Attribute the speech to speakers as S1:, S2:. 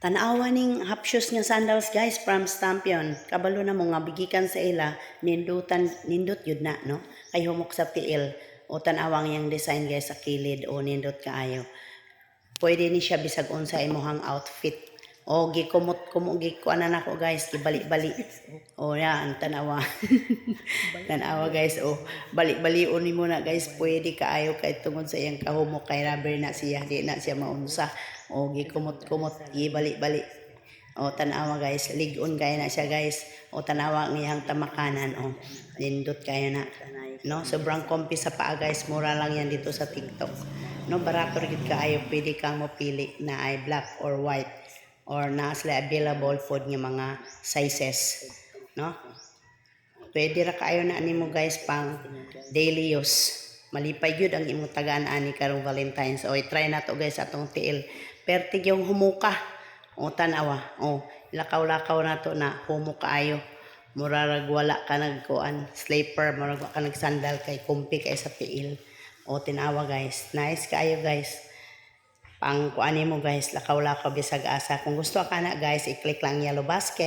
S1: Tanawa ning half shoes nga sandals guys from Stampion. Kabalo na mo nga bigikan sa ila, nindot yun na, no? Kay humok sa tiil. O tanawang yang design guys sa kilid o nindot kaayo. Pwede ni siya bisag unsa imong outfit. O gikuan na nako guys, gibali-bali. O yan, tanawa. Tanawa guys, o bali-balion ni mo na guys, pwede kaayo kay tungod sa iyang kahumok kay rubber na siya, di na siya maunsa. O gikumot-kumot, gibali-bali. O tanawa guys, ligon kaya na siya guys. O tanawa ng iyang tamakanan, o nindot kaya na. No, sobrang comfy sa paa guys, mura lang yan dito sa TikTok. No, barato rin kaayo, pwede kang mapili na ay black or white or na sila available food nga mga sizes, no? Pwede ra kaayo na nimo guys pang daily use. Malipay gyud ang imong tagaan ani karong Valentine's. O try na to guys atong tiil. Pertig yung humuka. O tanawa. O lakaw-lakaw na to na humok kaayo. Murarag wala ka nagkuan sleeper, murag ka nagsandal kay kumpi kay sa tiil. O tinawa guys. Nice kaayo guys. Pang kuan mo guys, lakaw-lakaw bisag asa. Kung gusto ka na guys, i-click lang yellow basket.